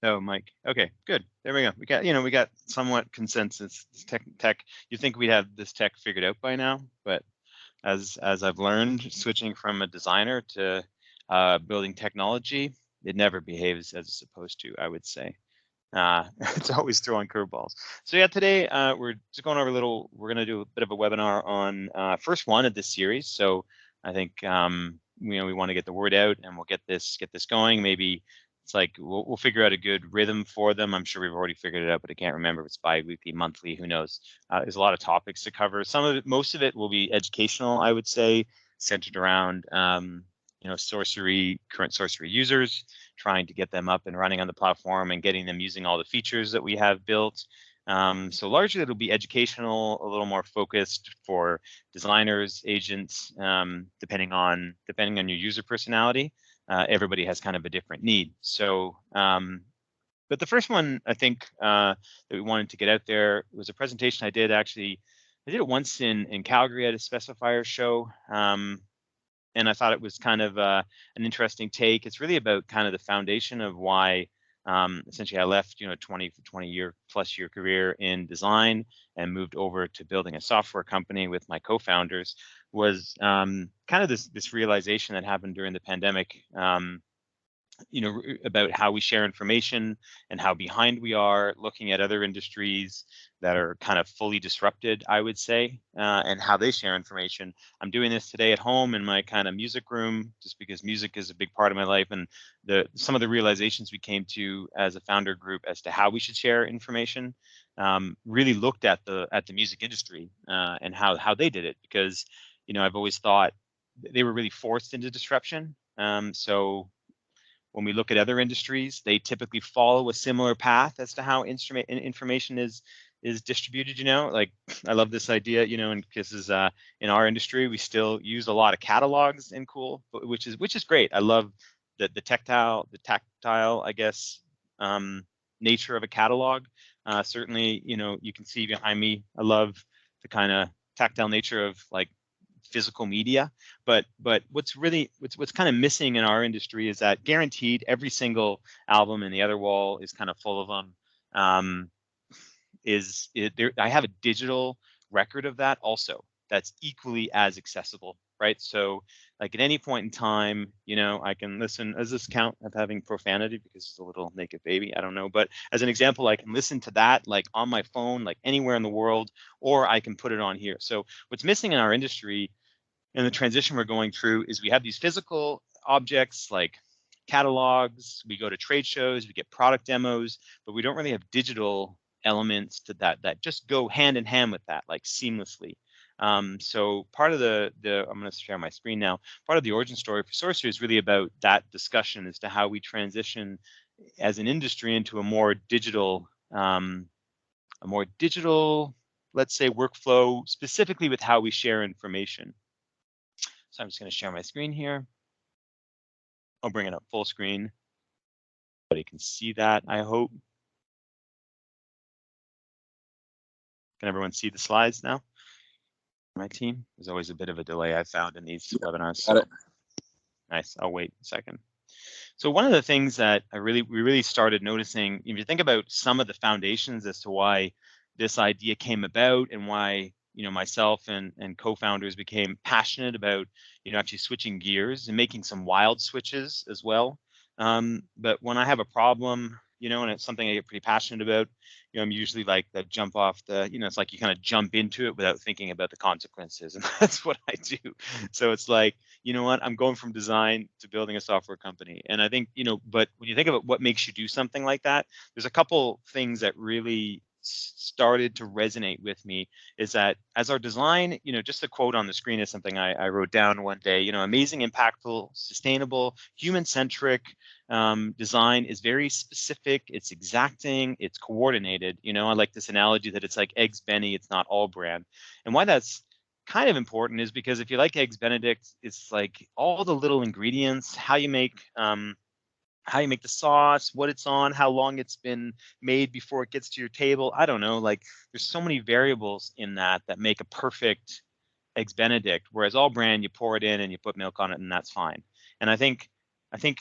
Oh, Mike. Okay, good. There we go. We got somewhat consensus. Tech. You think we'd have this tech figured out by now, but as I've learned, switching from a designer to building technology, it never behaves as it's supposed to, I would say. It's always throwing curveballs. So yeah, today we're just going over a little. We're going to do a bit of a webinar on first one of this series. So I think we want to get the word out, and we'll get this going. Maybe it's like we'll figure out a good rhythm for them. I'm sure we've already figured it out, but I can't remember if it's bi-weekly, monthly. Who knows? There's a lot of topics to cover. Most of it will be educational, I would say, centered around current sorcery users, trying to get them up and running on the platform and getting them using all the features that we have built. So largely it'll be educational, a little more focused for designers, agents, depending on your user personality. Everybody has kind of a different need. So, but the first one I think that we wanted to get out there was a presentation I did actually. I did it once in Calgary at a specifier show. And I thought it was kind of an interesting take. It's really about kind of the foundation of why essentially I left 20 year plus year career in design and moved over to building a software company with my co-founders. Was kind of this realization that happened during the pandemic. About how we share information and how behind we are, looking at other industries that are kind of fully disrupted, I would say, and how they share information. I'm doing this today at home in my kind of music room, just because music is a big part of my life, and some of the realizations we came to as a founder group as to how we should share information really looked at the music industry and how they did it, because I've always thought they were really forced into disruption. So when we look at other industries, they typically follow a similar path as to how information is distributed. Like I love this idea. And this is in our industry, we still use a lot of catalogs and which is great. I love the tactile, I guess, nature of a catalog. Certainly, you can see behind me. I love the kind of tactile nature of like physical media, but what's kind of missing in our industry is that guaranteed every single album in the other wall is kind of full of them. I have a digital record of that also that's equally as accessible, right? So like at any point in time, I can listen. Does this count of having profanity because it's a little naked baby? I don't know, but as an example, I can listen to that like on my phone, like anywhere in the world, or I can put it on here. So what's missing in our industry and the transition we're going through is we have these physical objects like catalogs, we go to trade shows, we get product demos, but we don't really have digital elements to that just go hand in hand with that, like seamlessly. So part of the I'm going to share my screen now. Part of the origin story for Sorcery is really about that discussion as to how we transition as an industry into a more digital, let's say, workflow, specifically with how we share information. So I'm just going to share my screen here. I'll bring it up full screen. Everybody can see that, I hope. Can everyone see the slides now? My team? There's always a bit of a delay I've found in these webinars. So. Nice. I'll wait a second. So one of the things that we really started noticing, if you think about some of the foundations as to why this idea came about and why myself and co-founders became passionate about actually switching gears and making some wild switches as well. But when I have a problem, and it's something I get pretty passionate about, I'm usually like that jump off the, it's like you kind of jump into it without thinking about the consequences, and that's what I do. So it's like, what, I'm going from design to building a software company, and I think but when you think about what makes you do something like that, there's a couple things that really started to resonate with me. Is that as our design, just the quote on the screen is something I wrote down one day. Amazing, impactful, sustainable, human-centric design is very specific, it's exacting, it's coordinated. I like this analogy that it's like Eggs Benny, it's not all brand. And why that's kind of important is because if you like Eggs Benedict, it's like all the little ingredients, how you make the sauce, what it's on, how long it's been made before it gets to your table. I don't know, like there's so many variables in that make a perfect Eggs Benedict, whereas all brand, you pour it in and you put milk on it and that's fine. And I think I think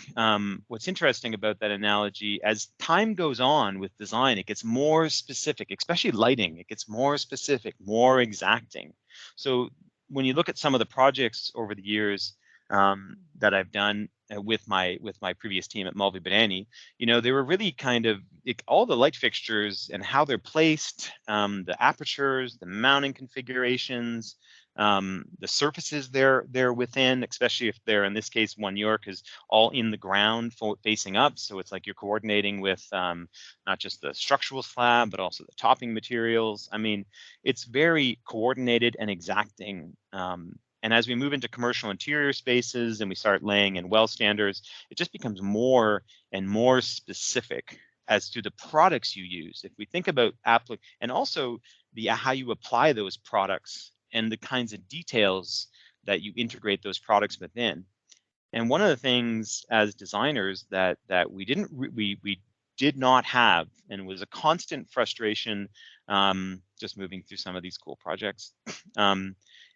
what's interesting about that analogy, as time goes on with design, it gets more specific, especially lighting. It gets more specific, more exacting. So when you look at some of the projects over the years that I've done with my previous team at Mulvey Badani, you know, they were really kind of all the light fixtures and how they're placed, the apertures, the mounting configurations, the surfaces they're within, especially if they're, in this case, One York is all in the ground facing up. So it's like you're coordinating with not just the structural slab, but also the topping materials. I mean, it's very coordinated and exacting. And as we move into commercial interior spaces and we start laying in well standards, it just becomes more and more specific as to the products you use. If we think about and also how you apply those products and the kinds of details that you integrate those products within. And one of the things as designers that we did not have, and was a constant frustration, just moving through some of these cool projects,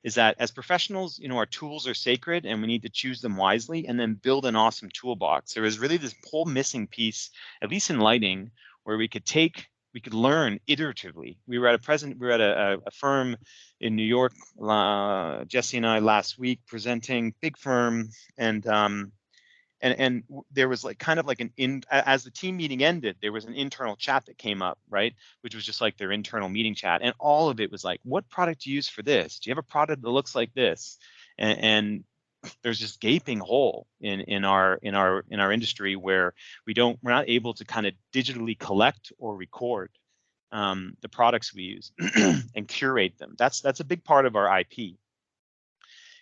is that as professionals, you know, our tools are sacred and we need to choose them wisely and then build an awesome toolbox. There is really this whole missing piece, at least in lighting, where we could learn iteratively. We were at a firm in New York, Jesse and I last week, presenting, big firm, and there was like kind of like as the team meeting ended, there was an internal chat that came up, right, which was just like their internal meeting chat, and all of it was like, what product do you use for this? Do you have a product that looks like this? And there's this gaping hole in our industry where we're not able to kind of digitally collect or record the products we use and curate them. That's a big part of our IP.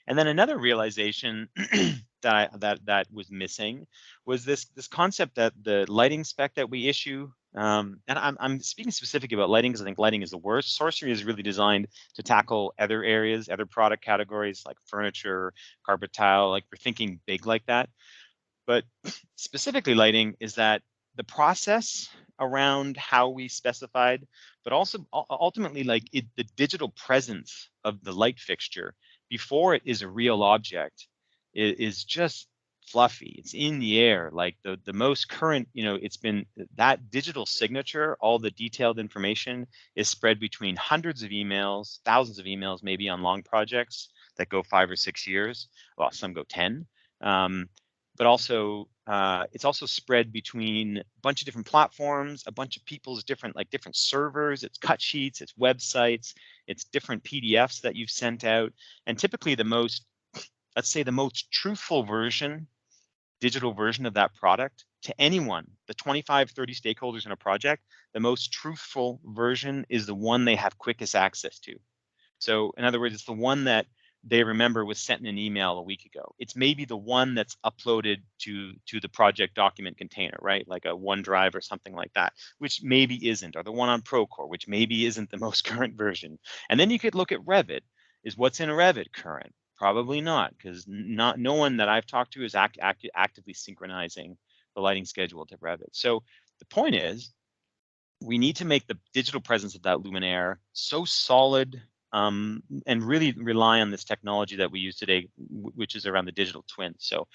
And then another realization that was missing was this concept that the lighting spec that we issue, and I'm speaking specifically about lighting because I think lighting is the worst. Sorcery is really designed to tackle other areas, other product categories like furniture, carpet tile, like we're thinking big like that. But specifically lighting is that the process around how we specified, but also ultimately like the digital presence of the light fixture before it is a real object is just fluffy. It's in the air. Like the most current, you know, it's been that digital signature, all the detailed information is spread between hundreds of emails, thousands of emails, maybe on long projects that go 5 or 6 years. Well, some go 10. But also it's also spread between a bunch of different platforms, a bunch of people's different servers, it's cut sheets, it's websites, it's different PDFs that you've sent out. And typically the most truthful version, digital version of that product to anyone, the 25, 30 stakeholders in a project, the most truthful version is the one they have quickest access to. So in other words, it's the one that they remember was sent in an email a week ago. It's maybe the one that's uploaded to the project document container, right? Like a OneDrive or something like that, which maybe isn't, or the one on Procore, which maybe isn't the most current version. And then you could look at Revit. Is what's in Revit current? Probably not, because no one that I've talked to is actively synchronizing the lighting schedule to Revit. So the point is, we need to make the digital presence of that luminaire so solid, and really rely on this technology that we use today, which is around the digital twin. So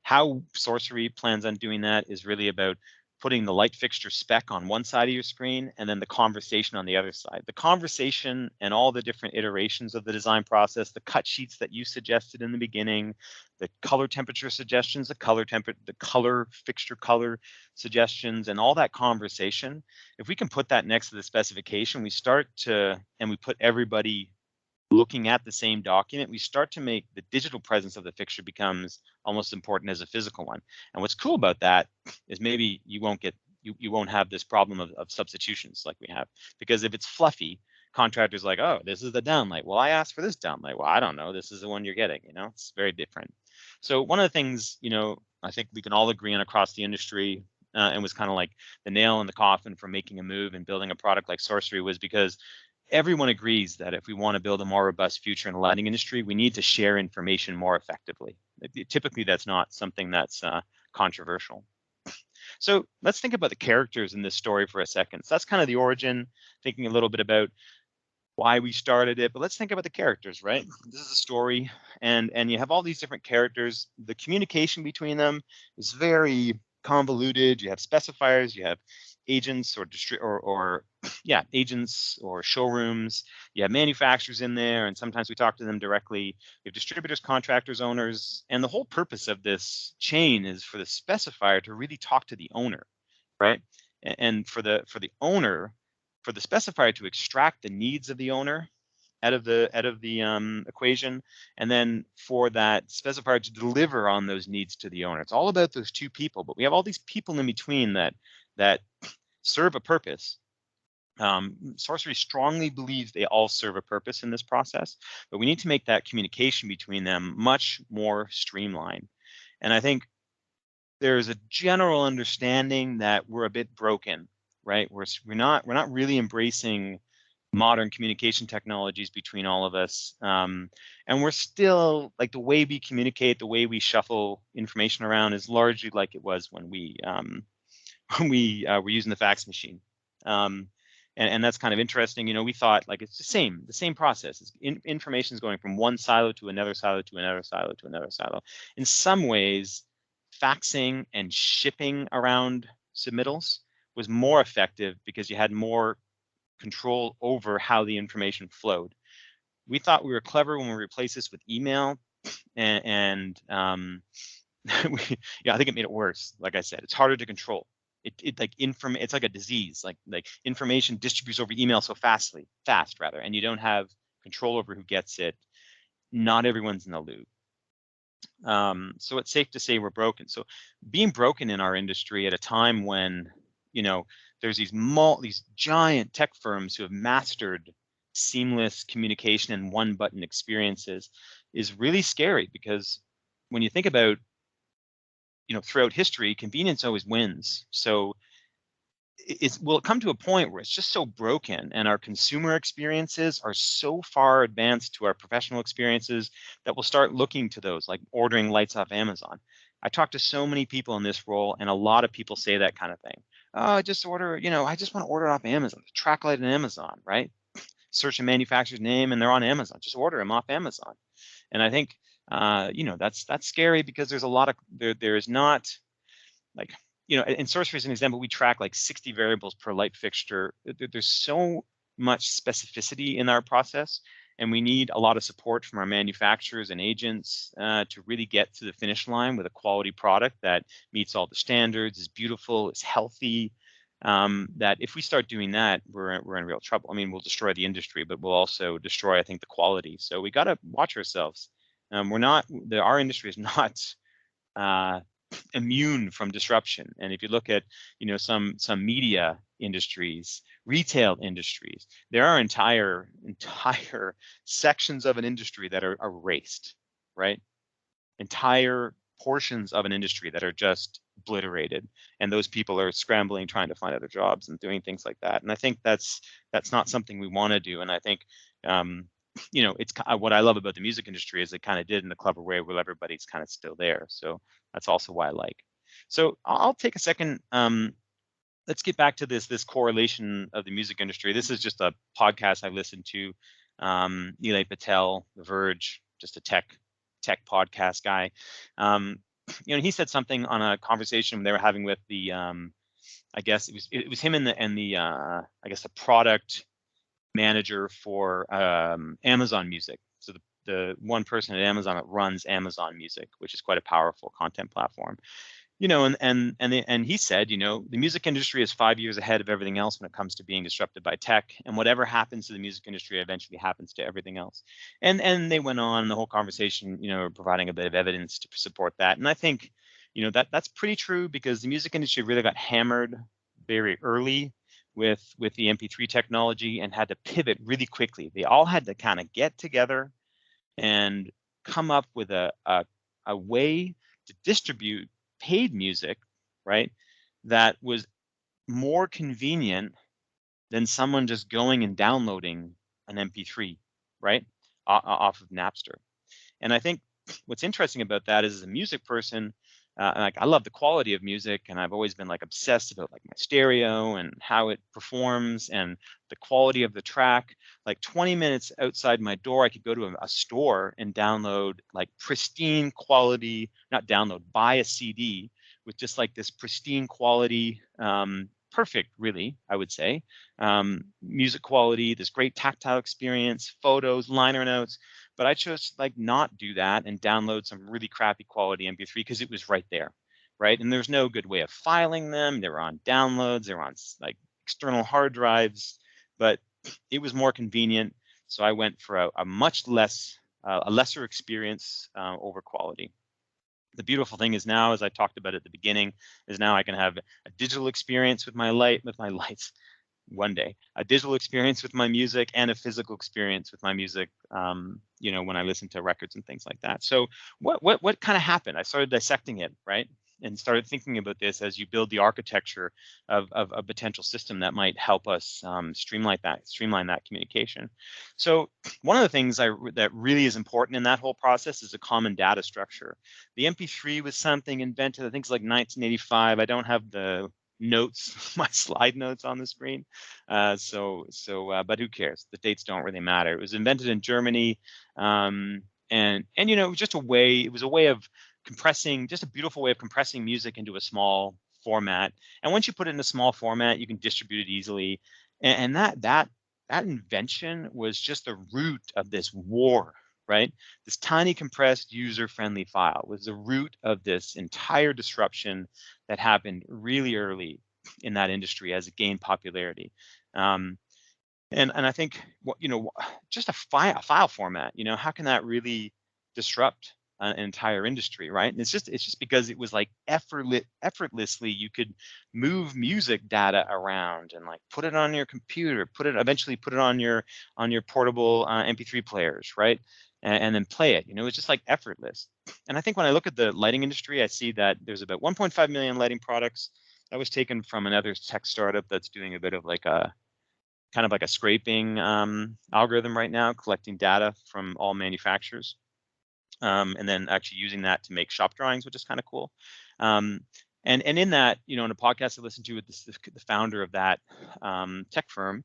how Sorcery plans on doing that is really about putting the light fixture spec on one side of your screen and then the conversation on the other side. The conversation and all the different iterations of the design process, the cut sheets that you suggested in the beginning, the color temperature suggestions, the color fixture color suggestions, and all that conversation. If we can put that next to the specification, we put everybody looking at the same document, we start to make the digital presence of the fixture becomes almost important as a physical one. And what's cool about that is maybe you won't have this problem of substitutions like we have, because if it's fluffy, contractors like, oh, this is the downlight. Well, I asked for this downlight. Well, I don't know. This is the one you're getting. You know, it's very different. So one of the things, you know, I think we can all agree on across the industry, and was kind of like the nail in the coffin for making a move and building a product like Sorcery, was because everyone agrees that if we want to build a more robust future in the lighting industry, we need to share information more effectively. Typically, that's not something that's controversial. So let's think about the characters in this story for a second. So that's kind of the origin, thinking a little bit about why we started it, but let's think about the characters, right? This is a story, and you have all these different characters. The communication between them is very convoluted. You have specifiers, you have agents or yeah, agents or showrooms. You have manufacturers in there, and sometimes we talk to them directly. You have distributors, contractors, owners, and the whole purpose of this chain is for the specifier to really talk to the owner, right? And for the owner, for the specifier to extract the needs of the owner out of the equation, and then for that specifier to deliver on those needs to the owner. It's all about those two people, but we have all these people in between that serve a purpose. Sorcery strongly believes they all serve a purpose in this process, but we need to make that communication between them much more streamlined. And I think there's a general understanding that we're a bit broken, right? We're not really embracing modern communication technologies between all of us, and we're still like the way we communicate, the way we shuffle information around is largely like it was when we when we were using the fax machine. And that's kind of interesting. You know, we thought like it's the same process. Information is going from one silo to another silo to another silo to another silo. In some ways, faxing and shipping around submittals was more effective because you had more control over how the information flowed. We thought we were clever when we replaced this with email, and yeah, I think it made it worse. Like I said, it's harder to control. It's like a disease. Like information distributes over email so fast rather, and you don't have control over who gets it. Not everyone's in the loop. So it's safe to say we're broken. So being broken in our industry at a time when, you know, there's these giant tech firms who have mastered seamless communication and one button experiences is really scary, because when you think about, you know, throughout history, convenience always wins. So will it come to a point where it's just so broken and our consumer experiences are so far advanced to our professional experiences that we'll start looking to those, like ordering lights off Amazon? I talk to so many people in this role, and a lot of people say that kind of thing. Oh, just order, you know, I just want to order off Amazon. Track light on Amazon, right? Search a manufacturer's name and they're on Amazon. Just order them off Amazon. And I think, you know, that's scary, because there's a lot of there is not like, you know, in Sorcery as an example, we track like 60 variables per light fixture. There's so much specificity in our process, and we need a lot of support from our manufacturers and agents to really get to the finish line with a quality product that meets all the standards, is beautiful, is healthy. That if we start doing that, we're in real trouble. I mean, we'll destroy the industry, but we'll also destroy, I think, the quality. So we got to watch ourselves. Our industry is not immune from disruption. And if you look at, you know, some media industries, retail industries, there are entire sections of an industry that are erased, right? Entire portions of an industry that are just obliterated, and those people are scrambling, trying to find other jobs and doing things like that. And I think that's not something we want to do. And I think, you know, it's what I love about the music industry is it kind of did in a clever way where everybody's kind of still there. So that's also why I like. So I'll take a second. Let's get back to this correlation of the music industry. This is just a podcast I listened to. Nilay Patel, The Verge, just a tech podcast guy. You know, he said something on a conversation they were having with the, I guess it was him and the I guess the product manager for Amazon Music. So the one person at Amazon that runs Amazon Music, which is quite a powerful content platform. You know, and he said, you know, the music industry is 5 years ahead of everything else when it comes to being disrupted by tech, and whatever happens to the music industry eventually happens to everything else. And they went on the whole conversation, you know, providing a bit of evidence to support that. And I think, you know, that's pretty true, because the music industry really got hammered very early with the MP3 technology and had to pivot really quickly. They all had to kind of get together and come up with a way to distribute paid music, right, that was more convenient than someone just going and downloading an MP3, right, off of Napster. And I think what's interesting about that is, as a music person, like I love the quality of music, and I've always been like obsessed about like my stereo and how it performs and the quality of the track. Like 20 minutes outside my door, I could go to a store and download like pristine quality, not download, buy a CD with just like this pristine quality, perfect, really, I would say, music quality, this great tactile experience, photos, liner notes. But I chose to like not do that and download some really crappy quality MP3 because it was right there, right? And there's no good way of filing them. They were on downloads, they were on like external hard drives, but it was more convenient. So I went for a much less, a lesser experience over quality. The beautiful thing is now, as I talked about at the beginning, is now I can have a digital experience with my lights one day, a digital experience with my music and a physical experience with my music, when I listen to records and things like that. So what kind of happened? I started dissecting it, right? And started thinking about this as you build the architecture of a potential system that might help us streamline that communication. So one of the things that really is important in that whole process is a common data structure. The MP3 was something invented, I think it's like 1985. I don't have the notes, my slide notes on the screen. But who cares? The dates don't really matter. It was invented in Germany, and it was just a way. It was a way of compressing, just a beautiful way of compressing music into a small format. And once you put it in a small format, you can distribute it easily. And that invention was just the root of this war, right? This tiny compressed user-friendly file was the root of this entire disruption that happened really early in that industry as it gained popularity. And I think just a file format, how can that really disrupt an entire industry, right? And it's just because it was like effortlessly you could move music data around and like put it on your computer, eventually put it on your portable MP3 players, right? And then play it. It's just like effortless. And I think when I look at the lighting industry, I see that there's about 1.5 million lighting products. That was taken from another tech startup that's doing a bit of like a kind of like a scraping algorithm right now, collecting data from all manufacturers, and then actually using that to make shop drawings, which is kind of cool. And in that, in a podcast I listened to with the founder of that tech firm,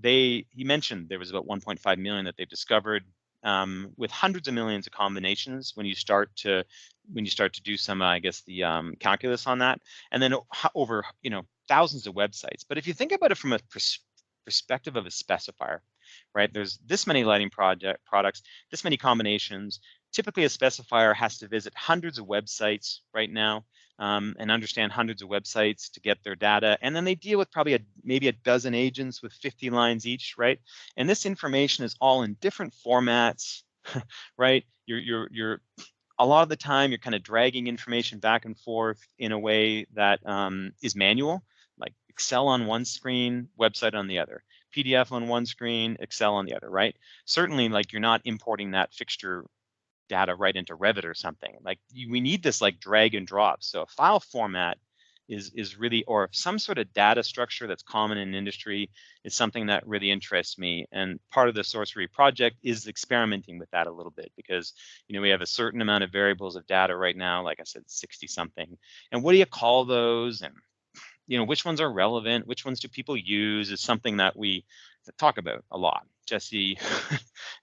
he mentioned there was about 1.5 million that they've discovered, with hundreds of millions of combinations when you start to do some, I guess, the calculus on that, and then over thousands of websites. But if you think about it from a perspective of a specifier, right? There's this many lighting products, this many combinations. Typically, a specifier has to visit hundreds of websites right now, and understand hundreds of websites to get their data. And then they deal with probably maybe a dozen agents with 50 lines each, right? And this information is all in different formats, right? You're a lot of the time you're kind of dragging information back and forth in a way that is manual, like Excel on one screen, website on the other, PDF on one screen, Excel on the other, right? Certainly, like you're not importing that fixture data right into Revit or something. Like we need this like drag and drop. So a file format is really, or some sort of data structure that's common in industry, is something that really interests me. And part of the Sorcery project is experimenting with that a little bit, because we have a certain amount of variables of data right now, like I said, 60 something. And what do you call those? And which ones are relevant, which ones do people use, is something that we talk about a lot. Jesse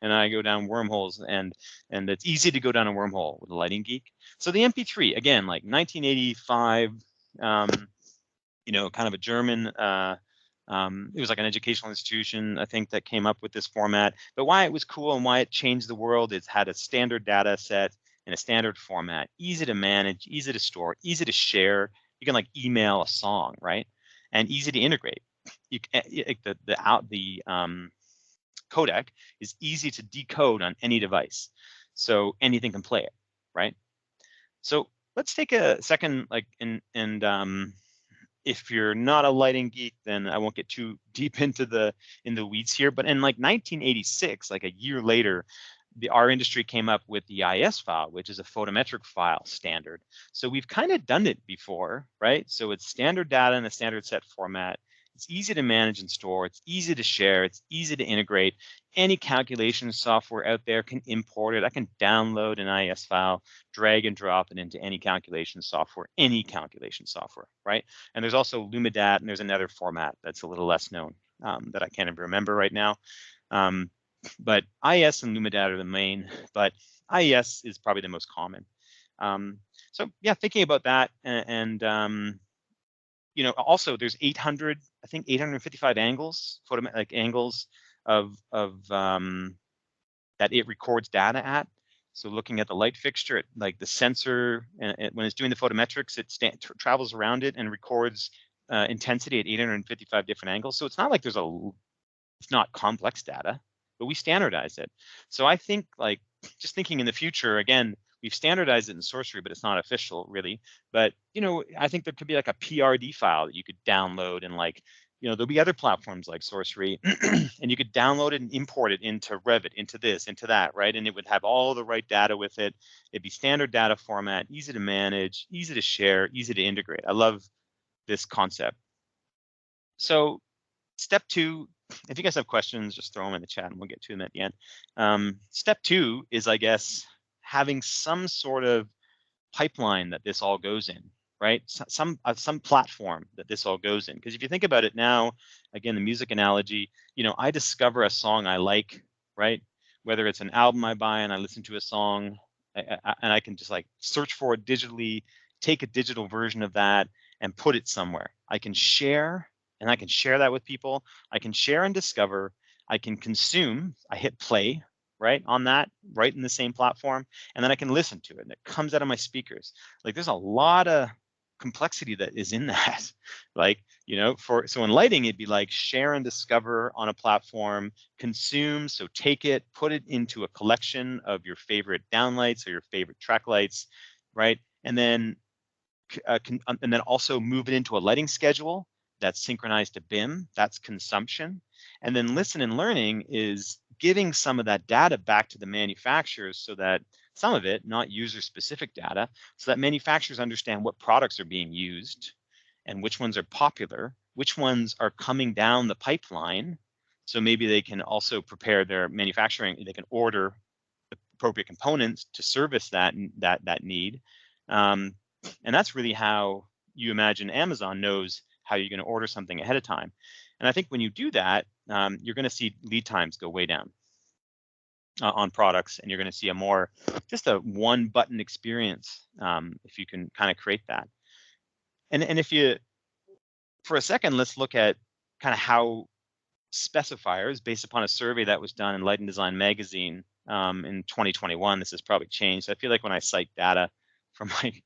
and I go down wormholes, and it's easy to go down a wormhole with a lighting geek. So the MP3, again, like 1985, kind of a German, it was like an educational institution, I think, that came up with this format. But why it was cool and why it changed the world is had a standard data set in a standard format, easy to manage, easy to store, easy to share. You can like email a song, right? And easy to integrate. The codec is easy to decode on any device, so anything can play it, right? So let's take a second, if you're not a lighting geek, then I won't get too deep into the weeds here. But in like 1986, like a year later, our industry came up with the IS file, which is a photometric file standard. So we've kind of done it before, right? So it's standard data in a standard set format. It's easy to manage and store. It's easy to share. It's easy to integrate. Any calculation software out there can import it. I can download an IES file, drag and drop it into any calculation software, right? And there's also Lumidat, and there's another format that's a little less known that I can't even remember right now. But IES and Lumidat are the main, but IES is probably the most common. So yeah, thinking about that, and you know, also there's 800, I think 855 angles, angles of that it records data at. So looking at the light fixture, like the sensor, and when it's doing the photometrics, it travels around it and records intensity at 855 different angles. So it's not like it's not complex data, but we standardize it. So I think, like, just thinking in the future, again, we've standardized it in Sourcery, but it's not official really. But, you know, I think there could be like a PRD file that you could download, and, like, you know, there'll be other platforms like Sourcery and you could download it and import it into Revit, into this, into that, right? And it would have all the right data with it. It'd be standard data format, easy to manage, easy to share, easy to integrate. I love this concept. So step 2, if you guys have questions, just throw them in the chat and we'll get to them at the end. Step 2 is, I guess, having some sort of pipeline that this all goes in, right? Some platform that this all goes in. Because if you think about it now, again, the music analogy, you know, I discover a song I like, right? Whether it's an album I buy and I listen to a song, and I can just like search for it digitally, take a digital version of that and put it somewhere. I can share, and I can share that with people. I can share and discover. I can consume. I hit play, right, on that, right in the same platform, and then I can listen to it, and it comes out of my speakers. Like, there's a lot of complexity that is in that. Like, you know, so in lighting, it'd be like share and discover on a platform, consume, so take it, put it into a collection of your favorite downlights or your favorite track lights, right, and then also move it into a lighting schedule that's synchronized to BIM. That's consumption. And then listen and learning is giving some of that data back to the manufacturers, so that some of it, not user specific data, so that manufacturers understand what products are being used and which ones are popular, which ones are coming down the pipeline. So maybe they can also prepare their manufacturing, they can order the appropriate components to service that need. And that's really how you imagine Amazon knows how you're going to order something ahead of time. And I think when you do that, you're going to see lead times go way down on products, and you're going to see just a one button experience if you can kind of create that. And if you, for a second, let's look at kind of how specifiers, based upon a survey that was done in Light and Design magazine in 2021, this has probably changed. I feel like when I cite data from like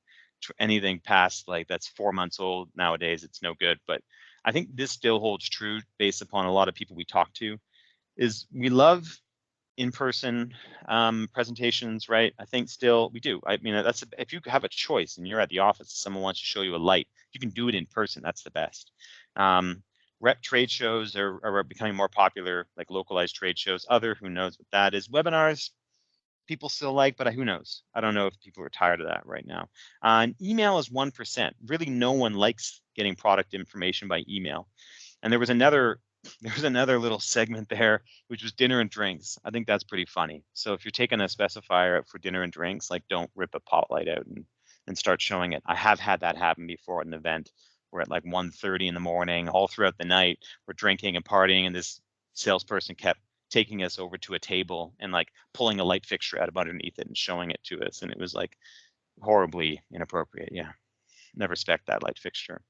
anything past, like, that's 4 months old nowadays, it's no good. But I think this still holds true based upon a lot of people we talk to, is we love in-person presentations, right? I think still we do. I mean, if you have a choice and you're at the office, someone wants to show you a light, you can do it in person. That's the best. Rep trade shows are becoming more popular, like localized trade shows. Who knows what that is. Webinars, people still like, but who knows? I don't know if people are tired of that right now. And email is 1%. Really, no one likes getting product information by email. And there was another little segment there, which was dinner and drinks. I think that's pretty funny. So if you're taking a specifier out for dinner and drinks, like, don't rip a pot light out and start showing it. I have had that happen before at an event where at like 1:30 in the morning, all throughout the night, we're drinking and partying, and this salesperson kept taking us over to a table and like pulling a light fixture out of underneath it and showing it to us. And it was like horribly inappropriate. Yeah, never respect that light fixture.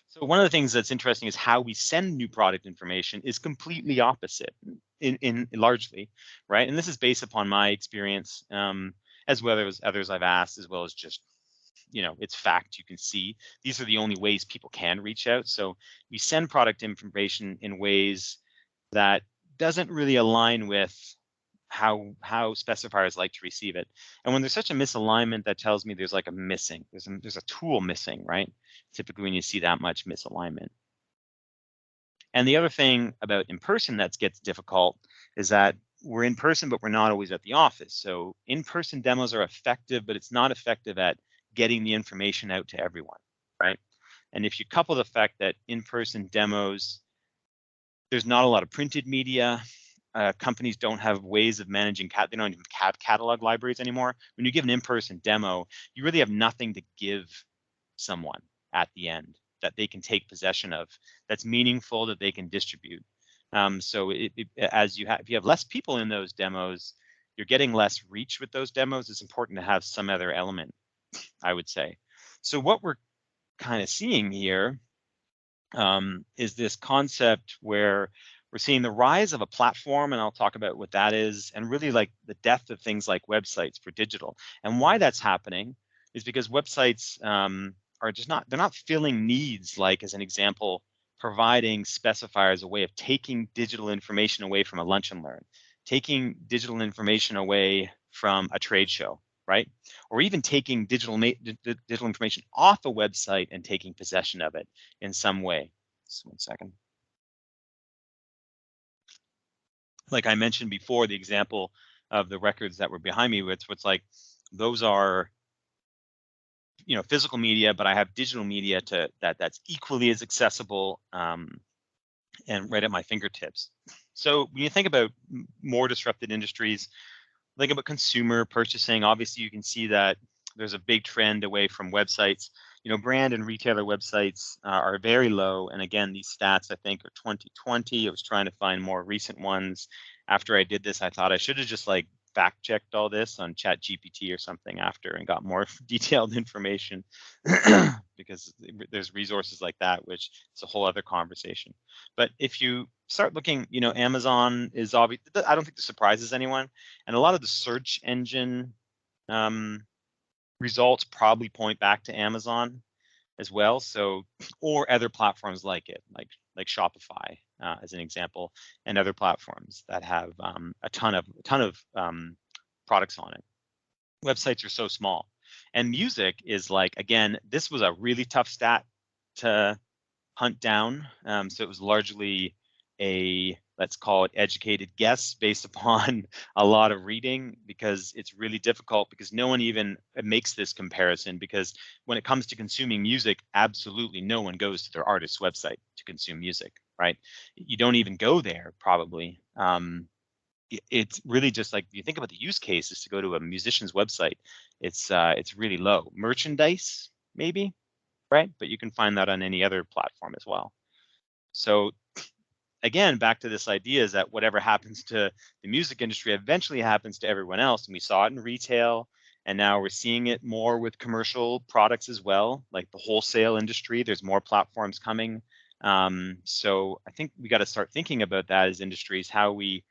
So one of the things that's interesting is how we send new product information is completely opposite in largely, right? And this is based upon my experience, as well as others I've asked, as well as just, you know, it's fact. You can see these are the only ways people can reach out. So we send product information in ways that doesn't really align with how specifiers like to receive it. And when there's such a misalignment, that tells me there's like there's a tool missing, right? Typically when you see that much misalignment. And the other thing about in person that gets difficult is that we're in person, but we're not always at the office. So in-person demos are effective, but it's not effective at getting the information out to everyone, right? And if you couple the fact that in-person demos, there's not a lot of printed media, companies don't have ways of managing, they don't even have catalog libraries anymore. When you give an in-person demo, you really have nothing to give someone at the end that they can take possession of, that's meaningful, that they can distribute. So if you have less people in those demos, you're getting less reach with those demos. It's important to have some other element, I would say. So what we're kind of seeing here is this concept where we're seeing the rise of a platform, and I'll talk about what that is, and really like the death of things like websites for digital. And why that's happening is because websites are just they're not filling needs, like as an example, providing specifiers, a way of taking digital information away from a lunch and learn, taking digital information away from a trade show, right? Or even taking digital information off a website and taking possession of it in some way. Just 1 second. Like I mentioned before, the example of the records that were behind me, what's like, those are, physical media, but I have digital media that's equally as accessible and right at my fingertips. So when you think about more disrupted industries, think about consumer purchasing. Obviously, you can see that there's a big trend away from websites. Brand and retailer websites are very low. And again, these stats, I think, are 2020. I was trying to find more recent ones. After I did this, I thought I should have just like fact checked all this on ChatGPT or something after and got more detailed information because there's resources like that, which is a whole other conversation. But if you start looking, Amazon is obvious. I don't think this surprises anyone. And a lot of the search engine results probably point back to Amazon as well. So, or other platforms like it, like Shopify, as an example, and other platforms that have a ton of products on it. Websites are so small, and music is like, again, this was a really tough stat to hunt down. So it was largely a, let's call it, educated guess based upon a lot of reading, because it's really difficult, because no one even makes this comparison, because when it comes to consuming music, absolutely no one goes to their artist's website to consume music, right? You don't even go there probably. It's really just like, you think about the use cases to go to a musician's website, it's really low. Merchandise, maybe, right? But you can find that on any other platform as well. So again, back to this idea is that whatever happens to the music industry eventually happens to everyone else. And we saw it in retail, and now we're seeing it more with commercial products as well, like the wholesale industry. There's more platforms coming. So I think we got to start thinking about that as industries, how we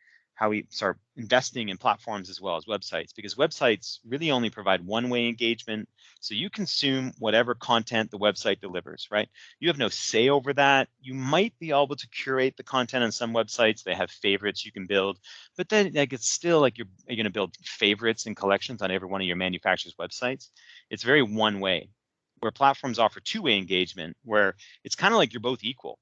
start investing in platforms as well as websites, because websites really only provide one-way engagement. So you consume whatever content the website delivers, right? You have no say over that. You might be able to curate the content on some websites. They have favorites you can build, but then like, it's still like you're going to build favorites and collections on every one of your manufacturer's websites. It's very one way, where platforms offer two-way engagement, where it's kind of like you're both equal,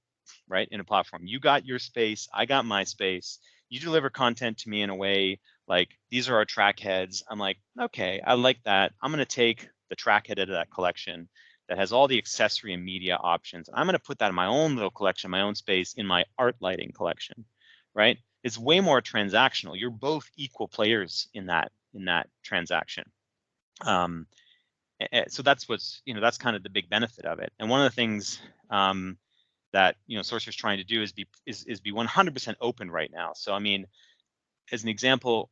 right? In a platform, you got your space, I got my space. You deliver content to me in a way like, these are our track heads. I'm like, okay, I like that. I'm going to take the track head out of that collection that has all the accessory and media options. I'm going to put that in my own little collection, my own space, in my art lighting collection, right? It's way more transactional. You're both equal players in that transaction. So that's what's, that's kind of the big benefit of it. And one of the things that Sorcerer's trying to do is be 100% open right now. So I mean, as an example,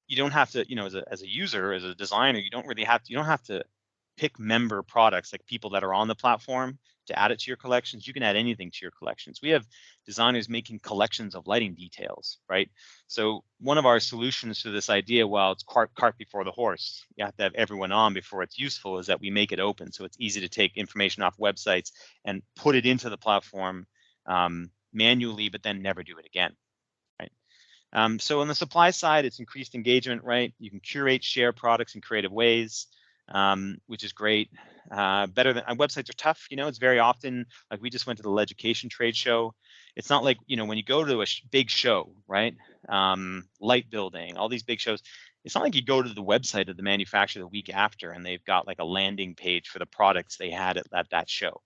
you don't have to, as a user, as a designer, you don't have to pick member products, like people that are on the platform, to add it to your collections. You can add anything to your collections. We have designers making collections of lighting details, right? So one of our solutions to this idea, while it's cart before the horse, you have to have everyone on before it's useful, is that we make it open. So it's easy to take information off websites and put it into the platform manually, but then never do it again, right? So on the supply side, it's increased engagement, right? You can curate, share products in creative ways, which is great. Better than websites are tough. It's very often, like, we just went to the Leducation trade show. It's not like, when you go to a big show, right? Light building, all these big shows. It's not like you go to the website of the manufacturer the week after and they've got like a landing page for the products they had at that show.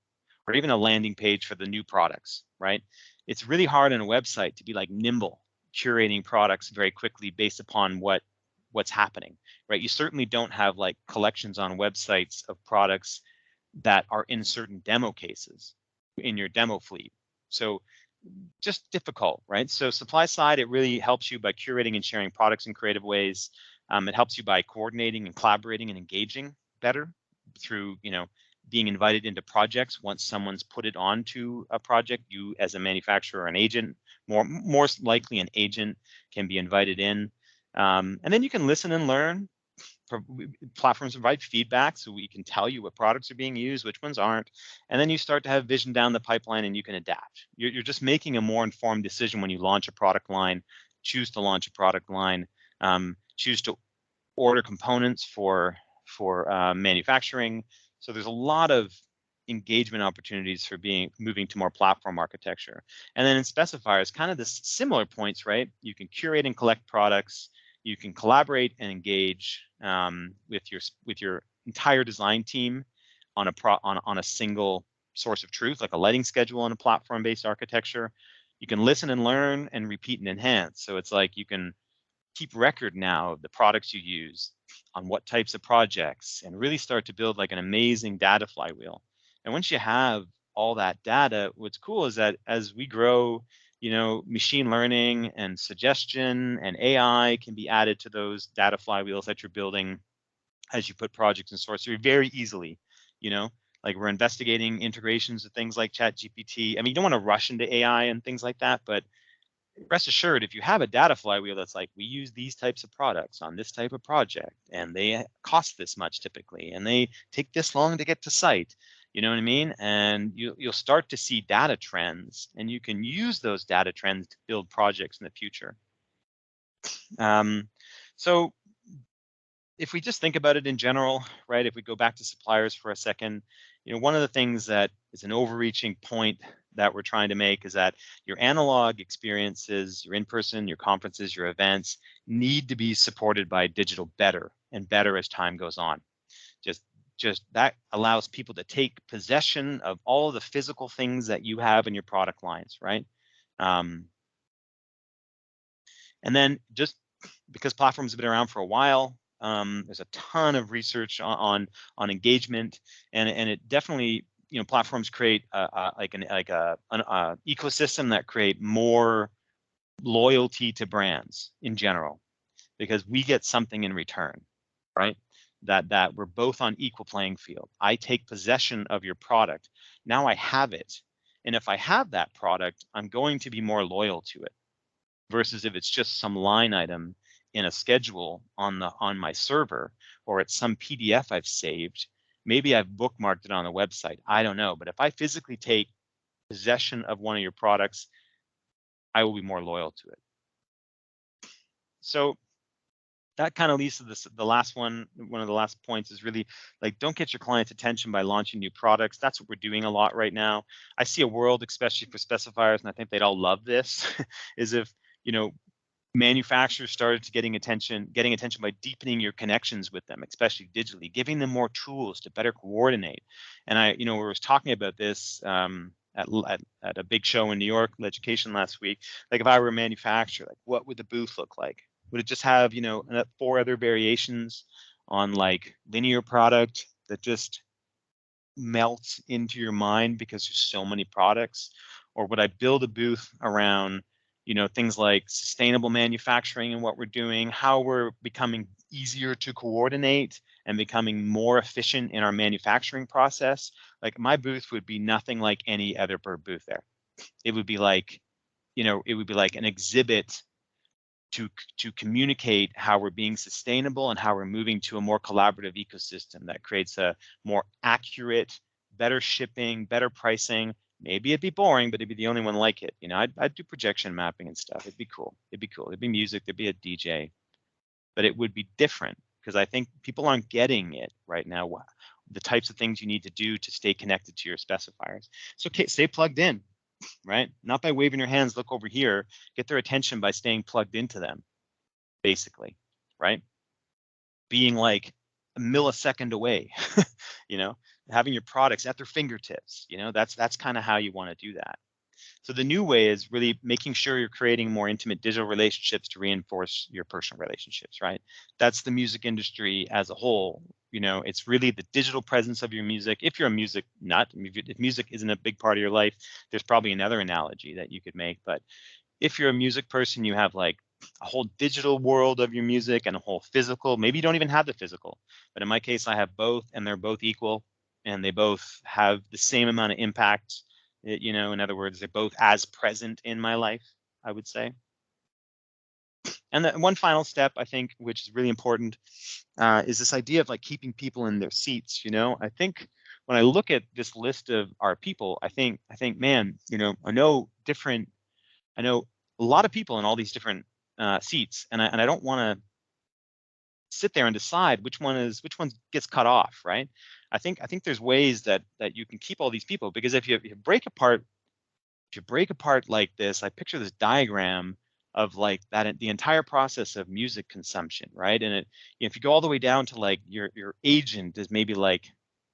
or even a landing page for the new products, right? It's really hard on a website to be like nimble, curating products very quickly based upon what's happening, right? You certainly don't have like collections on websites of products that are in certain demo cases in your demo fleet. So just difficult, right? So supply side, it really helps you by curating and sharing products in creative ways. It helps you by coordinating and collaborating and engaging better through, being invited into projects. Once someone's put it onto a project, you as a manufacturer or an agent, more likely an agent, can be invited in. And then you can listen and learn. Platforms provide feedback so we can tell you what products are being used, which ones aren't, and then you start to have vision down the pipeline and you can adapt. You're just making a more informed decision when you launch a product line, choose to launch a product line, choose to order components for manufacturing. So there's a lot of engagement opportunities for moving to more platform architecture. And then in specifiers, kind of this similar points, right? You can curate and collect products. You can collaborate and engage with your entire design team on a single source of truth, like a lighting schedule on a platform-based architecture. You can listen and learn and repeat and enhance. So it's like you can keep record now of the products you use on what types of projects and really start to build like an amazing data flywheel. And once you have all that data, what's cool is that as we grow, machine learning and suggestion and AI can be added to those data flywheels that you're building as you put projects in Sorcery very easily, like we're investigating integrations of things like ChatGPT. I mean, you don't want to rush into AI and things like that, but rest assured, if you have a data flywheel that's like, we use these types of products on this type of project, and they cost this much typically, and they take this long to get to site, you know what I mean? And you'll start to see data trends, and you can use those data trends to build projects in the future. So if we just think about it in general, right, if we go back to suppliers for a second, one of the things that is an overreaching point that we're trying to make is that your analog experiences, your in-person, your conferences, your events need to be supported by digital better and better as time goes on. Just that allows people to take possession of all of the physical things that you have in your product lines, right? And then just because platforms have been around for a while, there's a ton of research on engagement, and it definitely, platforms create an ecosystem that create more loyalty to brands in general, because we get something in return, right? That we're both on equal playing field. I take possession of your product. Now I have it, and if I have that product, I'm going to be more loyal to it. Versus if it's just some line item in a schedule on my server, or it's some PDF I've saved, maybe I've bookmarked it on the website. I don't know, but if I physically take possession of one of your products, I will be more loyal to it. So that kind of leads to the last one. One of the last points is really like, don't get your client's attention by launching new products. That's what we're doing a lot right now. I see a world, especially for specifiers, and I think they'd all love this, is if, manufacturers started to getting attention by deepening your connections with them, especially digitally, giving them more tools to better coordinate. And I, we was talking about this at a big show in New York, Education, last week. Like, if I were a manufacturer, like, what would the booth look like? Would it just have, 4 other variations on like linear product that just melts into your mind because there's so many products? Or would I build a booth around, things like sustainable manufacturing and what we're doing, how we're becoming easier to coordinate and becoming more efficient in our manufacturing process? Like, my booth would be nothing like any other booth there. It would be like, an exhibit to communicate how we're being sustainable and how we're moving to a more collaborative ecosystem that creates a more accurate, better shipping, better pricing. Maybe it'd be boring, but it'd be the only one like it. I'd do projection mapping and stuff. It'd be cool. It'd be music. There'd be a DJ, but it would be different, because I think people aren't getting it right now. The types of things you need to do to stay connected to your specifiers. So stay plugged in, right? Not by waving your hands, look over here. Get their attention by staying plugged into them, basically, right? Being like a millisecond away, having your products at their fingertips. You know, that's kind of how you want to do that. So the new way is really making sure you're creating more intimate digital relationships to reinforce your personal relationships, right? That's the music industry as a whole. You know, it's really the digital presence of your music. If you're a music nut, if music isn't a big part of your life, there's probably another analogy that you could make. But if you're a music person, you have like a whole digital world of your music and a whole physical. Maybe you don't even have the physical, but in my case, I have both, and they're both equal, and they both have the same amount of impact. You know, in other words, they're both as present in my life, I would say. And the one final step, I think, which is really important, is this idea of like keeping people in their seats. You know, I think when I look at this list of our people, I think, man, you know, I know a lot of people in all these different seats, and I don't want to sit there and decide which one gets cut off, right? I think there's ways that you can keep all these people, because if you break apart like this, I picture this diagram of like that, the entire process of music consumption, right? And if you go all the way down to like your agent is maybe like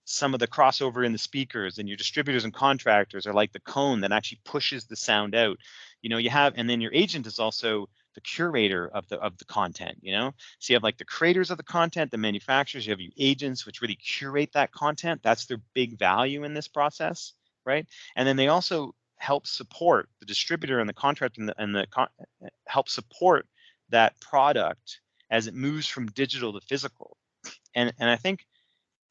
some of the crossover in the speakers, and your distributors and contractors are like the cone that actually pushes the sound out. You know, and then your agent is also the curator of the content, you know? So you have like the creators of the content, the manufacturers, you have your agents, which really curate that content. That's their big value in this process, right? And then they also help support the distributor and the contractor, help support that product as it moves from digital to physical. And I think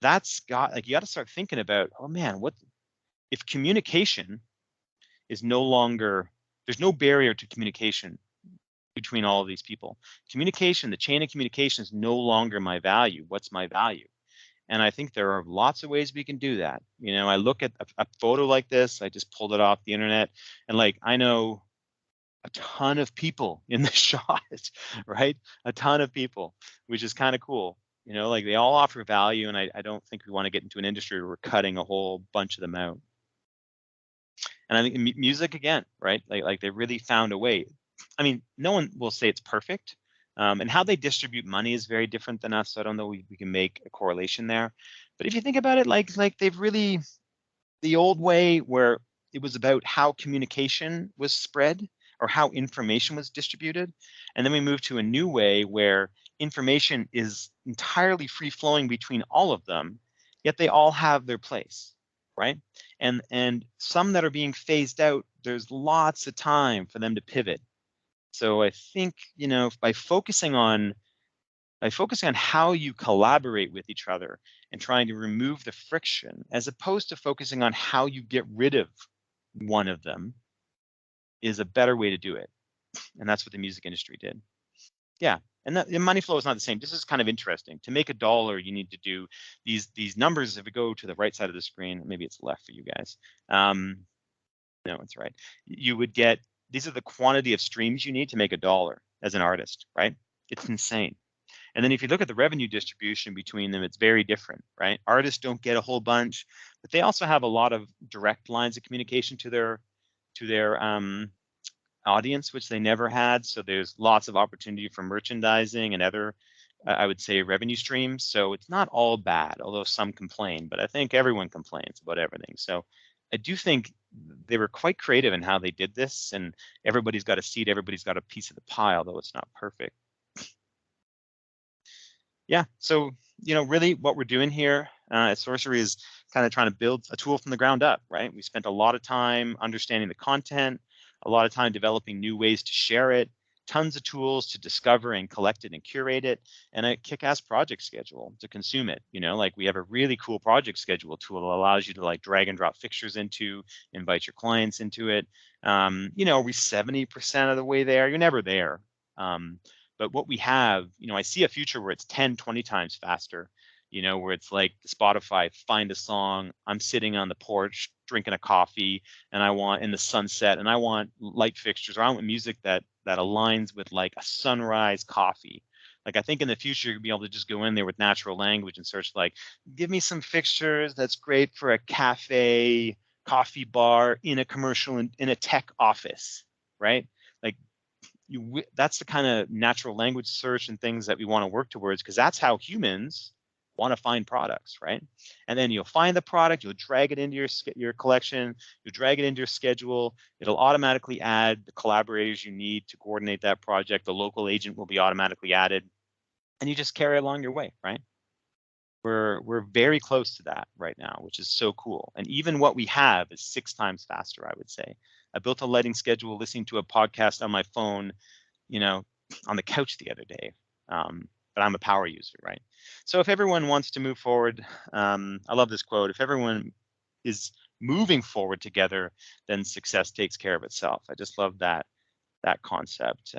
that's got, like, you got to start thinking about, oh man, what if communication is no longer, there's no barrier to communication between all of these people. Communication, the chain of communication is no longer my value. What's my value? And I think there are lots of ways we can do that. You know, I look at a photo like this, I just pulled it off the internet, and like, I know a ton of people in the shot, right? A ton of people, which is kind of cool. You know, like they all offer value, and I don't think we want to get into an industry where we're cutting a whole bunch of them out. And I think music again, right? Like they really found a way. I mean, no one will say it's perfect. And how they distribute money is very different than us. So I don't know we can make a correlation there. But if you think about it, like they've really, the old way where it was about how communication was spread or how information was distributed. And then we moved to a new way where information is entirely free flowing between all of them, yet they all have their place, right? And some that are being phased out, there's lots of time for them to pivot. So I think, you know, by focusing on how you collaborate with each other and trying to remove the friction, as opposed to focusing on how you get rid of one of them, is a better way to do it. And that's what the music industry did. Yeah. And the money flow is not the same. This is kind of interesting. To make $1, you need to do these numbers. If we go to the right side of the screen, maybe it's left for you guys. No, it's right. You would get, these are the quantity of streams you need to make $1 as an artist, right? It's insane. And then if you look at the revenue distribution between them, it's very different, right? Artists don't get a whole bunch, but they also have a lot of direct lines of communication to their audience, which they never had. So there's lots of opportunity for merchandising and other, I would say, revenue streams. So it's not all bad, although some complain, but I think everyone complains about everything. So I do think they were quite creative in how they did this, and everybody's got a seat, everybody's got a piece of the pie, although it's not perfect. Yeah, so, you know, really what we're doing here at Sorcery is kind of trying to build a tool from the ground up, right? We spent a lot of time understanding the content, a lot of time developing new ways to share it, tons of tools to discover and collect it and curate it, and a kick-ass project schedule to consume it. You know, like we have a really cool project schedule tool that allows you to like drag and drop fixtures into, invite your clients into it. You know, are we 70% of the way there? You're never there. But what we have, you know, I see a future where it's 10, 20 times faster, you know, where it's like Spotify, find a song, I'm sitting on the porch drinking a coffee, and I want in the sunset, and I want light fixtures, or I want music that aligns with like a sunrise coffee. Like I think in the future you'll be able to just go in there with natural language and search like, give me some fixtures that's great for a cafe, coffee bar, in a commercial, in a tech office, right? Like that's the kind of natural language search and things that we want to work towards, because that's how humans want to find products, right? And then you'll find the product, you'll drag it into your collection, you'll drag it into your schedule. It'll automatically add the collaborators you need to coordinate that project. The local agent will be automatically added, and you just carry along your way, right? We're very close to that right now, which is so cool. And even what we have is 6 times faster, I would say. I built a lighting schedule listening to a podcast on my phone, on the couch the other day. But I'm a power user, right? So if everyone wants to move forward, I love this quote. If everyone is moving forward together, then success takes care of itself. I just love that concept,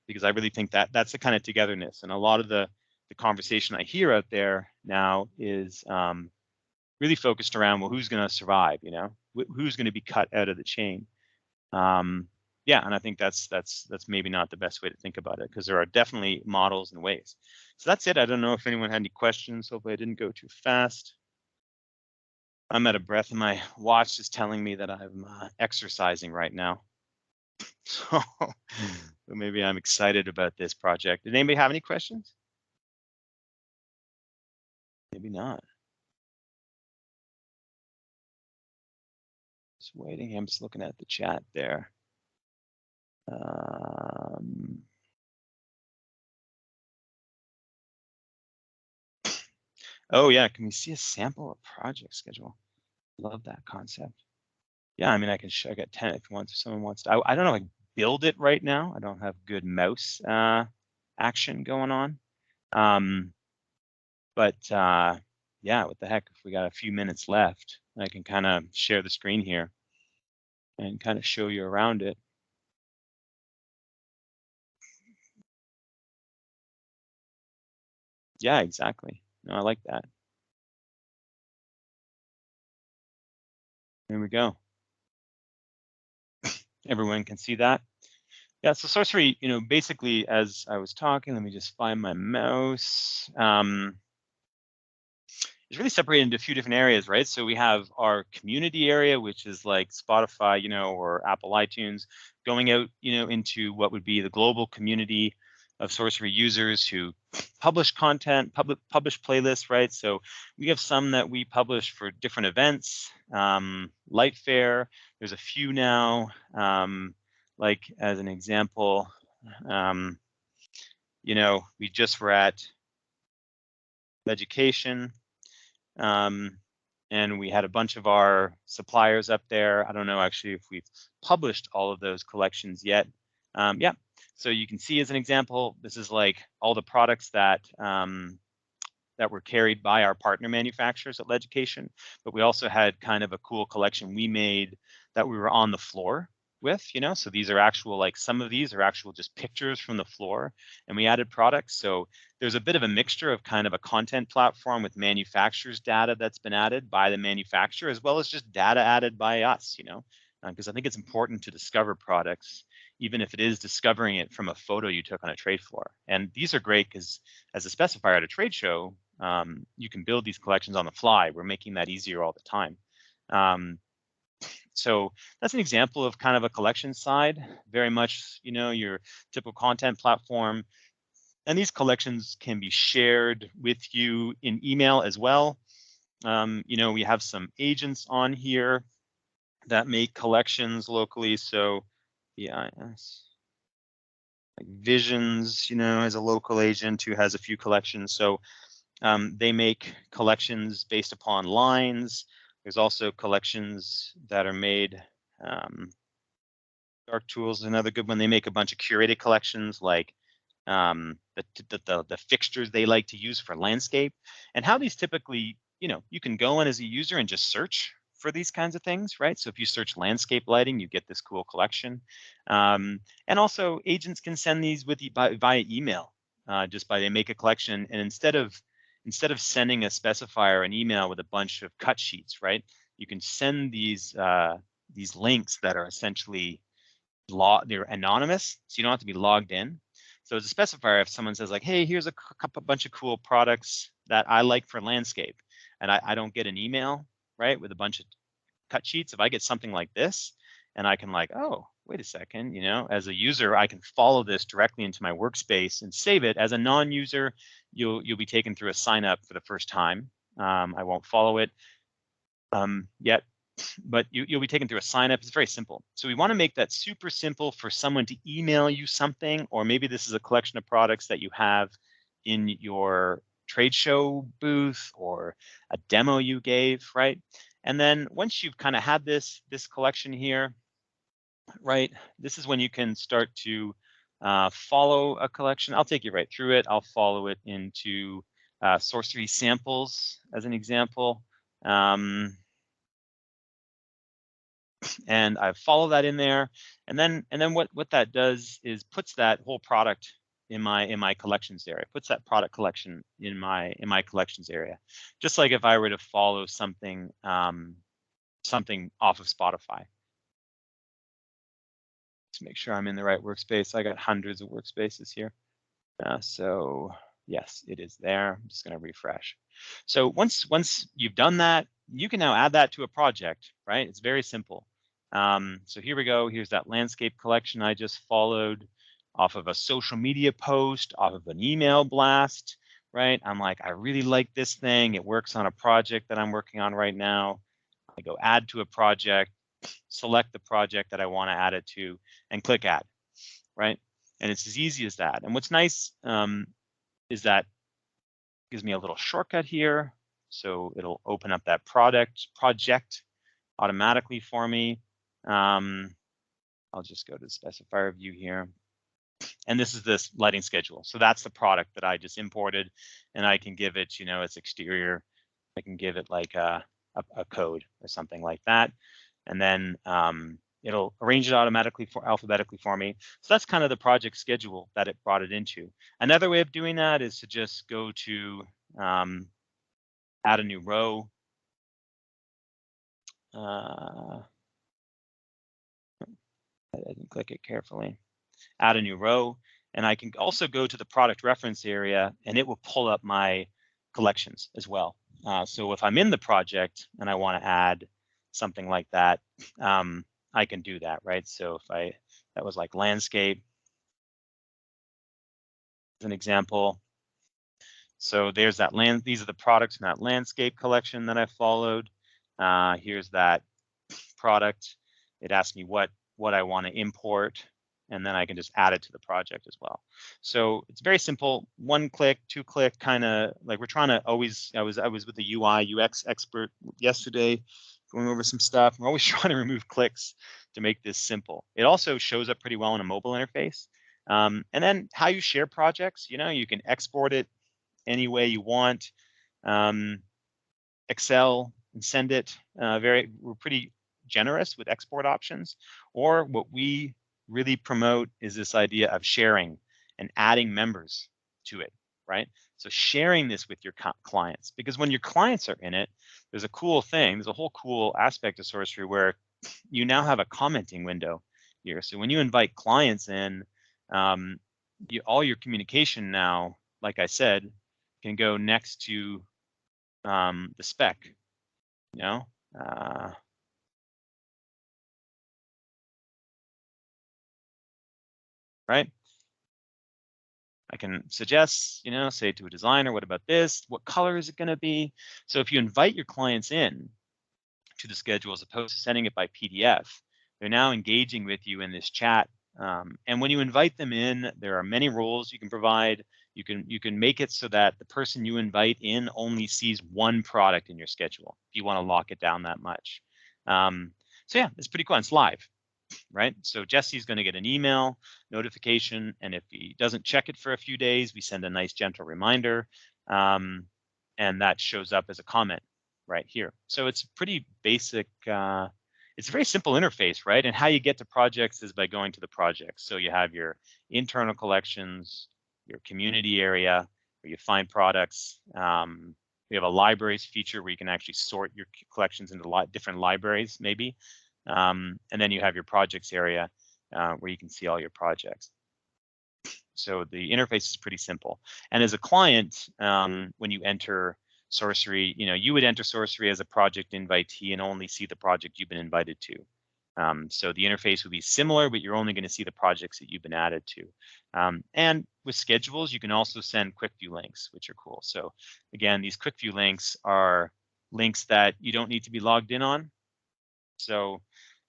because I really think that that's the kind of togetherness. And a lot of the conversation I hear out there now is really focused around, well, who's going to survive? Who's going to be cut out of the chain? Yeah, and I think that's maybe not the best way to think about it, because there are definitely models and ways. So that's it. I don't know if anyone had any questions. Hopefully I didn't go too fast. I'm out of breath, and my watch is telling me that I'm exercising right now. So maybe I'm excited about this project. Did anybody have any questions? Maybe not. Just waiting. I'm just looking at the chat there. Oh yeah, can we see a sample of project schedule? Love that concept. Yeah, I mean, I got 10 if someone wants to. I don't know, like build it right now. I don't have good mouse action going on. But yeah, what the heck, if we got a few minutes left, I can kind of share the screen here and kind of show you around it. Yeah, exactly. No, I like that. There we go. Everyone can see that. Yeah, so Sorcery, basically, as I was talking, let me just find my mouse. It's really separated into a few different areas, right? So we have our community area, which is like Spotify, or Apple iTunes, going out, into what would be the global community of Sorcery users who publish content, publish playlists, right? So we have some that we publish for different events, Light Fair. There's a few now, like as an example, we just were at Education. And we had a bunch of our suppliers up there. I don't know actually if we've published all of those collections yet. Yeah, so you can see as an example, this is like all the products that that were carried by our partner manufacturers at Leducation, but we also had kind of a cool collection we made that we were on the floor with, so these are actual, like some of these are actual just pictures from the floor, and we added products. So there's a bit of a mixture of kind of a content platform with manufacturers data that's been added by the manufacturer, as well as just data added by us, because I think it's important to discover products, even if it is discovering it from a photo you took on a trade floor. And these are great because as a specifier at a trade show, you can build these collections on the fly. We're making that easier all the time. So that's an example of kind of a collection side, very much, your typical content platform. And these collections can be shared with you in email as well. We have some agents on here that make collections locally. So VIS, like Visions, has a local agent who has a few collections. So they make collections based upon lines. There's also collections that are made. Dark Tools is another good one. They make a bunch of curated collections, like the fixtures they like to use for landscape, and how these typically, you can go in as a user and just search for these kinds of things, right? So if you search landscape lighting, you get this cool collection. And also agents can send these via email, just by they make a collection, and instead of sending a specifier an email with a bunch of cut sheets, right? You can send these links that are essentially they're anonymous, so you don't have to be logged in. So as a specifier, if someone says like, hey, here's a bunch of cool products that I like for landscape, and I don't get an email, right, with a bunch of cut sheets, if I get something like this, and I can like, oh, wait a second, you know, as a user, I can follow this directly into my workspace and save it. As a non-user, you'll be taken through a sign up for the first time. I won't follow it yet, but you'll be taken through a sign up. It's very simple. So we want to make that super simple for someone to email you something, or maybe this is a collection of products that you have in your trade show booth or a demo you gave, right? And then once you've kind of had this collection here, right, this is when you can start to follow a collection. I'll take you right through it. I'll follow it into Sorcery samples as an example. And I follow that in there, and then what that does is puts that whole product in my collections area. Puts that product collection in my collections area, just like if I were to follow something something off of Spotify. To make sure I'm in the right workspace, I got hundreds of workspaces here. So yes, it is there. I'm just going to refresh. So once you've done that, you can now add that to a project, right? It's very simple. So here we go. Here's that landscape collection I just followed off of a social media post, off of an email blast, right? I'm like, I really like this thing. It works on a project that I'm working on right now. I go add to a project, select the project that I want to add it to, and click add, right? And it's as easy as that. And what's nice is that it gives me a little shortcut here. So it'll open up that project automatically for me. I'll just go to the specifier view here. And this is this lighting schedule. So that's the product that I just imported, and I can give it, you know, its exterior. I can give it like a code or something like that. And then it'll arrange it automatically alphabetically for me. So that's kind of the project schedule that it brought it into. Another way of doing that is to just go to add a new row. I didn't click it carefully. Add a new row, and I can also go to the product reference area, and it will pull up my collections as well. So if I'm in the project and I want to add something like that, I can do that, right? So if that was like landscape, as an example. So there's that these are the products in that landscape collection that I followed. Here's that product. It asks me what I want to import, and then I can just add it to the project as well. So it's very simple, 1 click, 2 click, kind of like we're trying to always, I was with the UI UX expert yesterday, going over some stuff. We're always trying to remove clicks to make this simple. It also shows up pretty well in a mobile interface. And then how you share projects, you know, you can export it any way you want. Excel and send it. We're pretty generous with export options. Or what we really promote is this idea of sharing and adding members to it, right? So sharing this with your clients, because when your clients are in it, there's a cool thing. There's a whole cool aspect of Sorcery where you now have a commenting window here. So when you invite clients in, all your communication now, like I said, can go next to the spec, you know. Right? I can suggest, you know, say to a designer, what about this? What color is it going to be? So if you invite your clients in to the schedule as opposed to sending it by PDF, they're now engaging with you in this chat. And when you invite them in, there are many rules you can provide. You can make it so that the person you invite in only sees one product in your schedule if you want to lock it down that much. So yeah, it's pretty cool. It's live, right? So Jesse's going to get an email notification, and if he doesn't check it for a few days, we send a nice gentle reminder, and that shows up as a comment right here. So it's pretty basic. It's a very simple interface, right? And how you get to projects is by going to the projects. So you have your internal collections, your community area where you find products. We have a libraries feature where you can actually sort your collections into different libraries, maybe. And then you have your projects area where you can see all your projects. So the interface is pretty simple. And as a client, when you enter Sorcery, you know, you would enter Sorcery as a project invitee and only see the project you've been invited to. So the interface would be similar, but you're only going to see the projects that you've been added to. And with schedules, you can also send quick view links, which are cool. So again, these quick view links are links that you don't need to be logged in on. So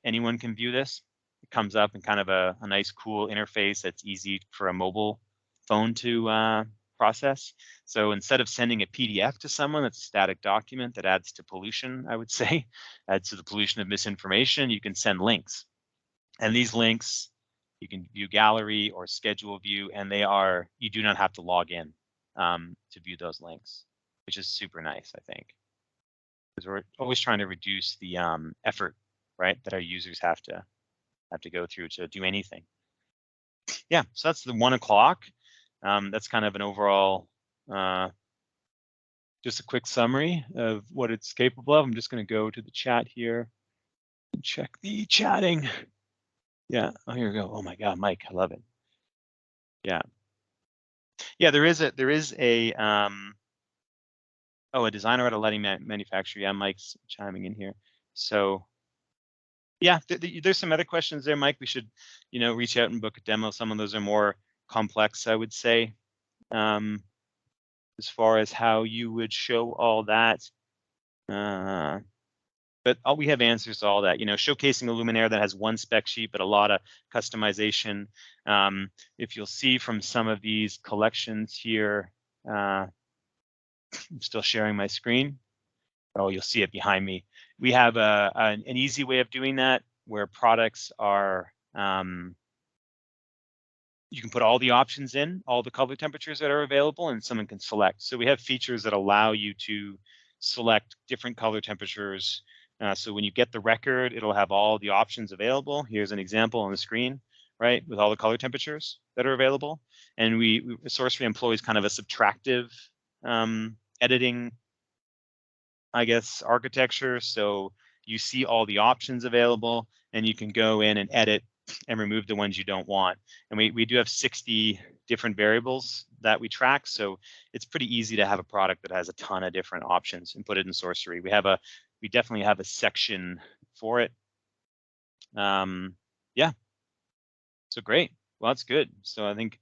anyone can view this. It comes up in kind of a nice, cool interface that's easy for a mobile phone to process. So instead of sending a PDF to someone, that's a static document that adds to pollution, I would say, adds to the pollution of misinformation, you can send links. And these links, you can view gallery or schedule view, and you do not have to log in to view those links, which is super nice, I think. Because we're always trying to reduce the effort, right, that our users have to go through to do anything. Yeah, so that's the 1 o'clock. That's kind of an overall, just a quick summary of what it's capable of. I'm just going to go to the chat here and check the chatting. Yeah, oh, here we go. Oh my God, Mike, I love it. Yeah. Yeah, there is a a designer at a lighting manufacturer. Yeah, Mike's chiming in here. So yeah, there's some other questions there, Mike. We should, reach out and book a demo. Some of those are more complex, I would say, as far as how you would show all that. But we have answers to all that. Showcasing a luminaire that has one spec sheet, but a lot of customization. If you'll see from some of these collections here, I'm still sharing my screen. Oh, you'll see it behind me. We have an easy way of doing that where products are, you can put all the options in, all the color temperatures that are available, and someone can select. So we have features that allow you to select different color temperatures. So when you get the record, it'll have all the options available. Here's an example on the screen, right, with all the color temperatures that are available. And Sorcery employs kind of a subtractive editing, I guess, architecture. So you see all the options available, and you can go in and edit and remove the ones you don't want. And we do have 60 different variables that we track. So it's pretty easy to have a product that has a ton of different options and put it in Sorcery. We definitely have a section for it. Yeah. So great. Well, that's good. So I think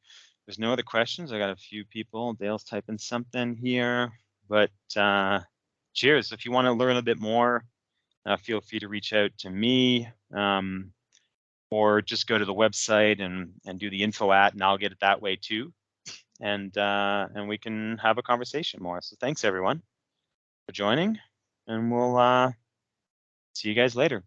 there's no other questions. I got a few people. Dale's typing something here, but cheers. If you want to learn a bit more, feel free to reach out to me. Or just go to the website and do the info and I'll get it that way too. And we can have a conversation more. So thanks everyone for joining, and we'll see you guys later.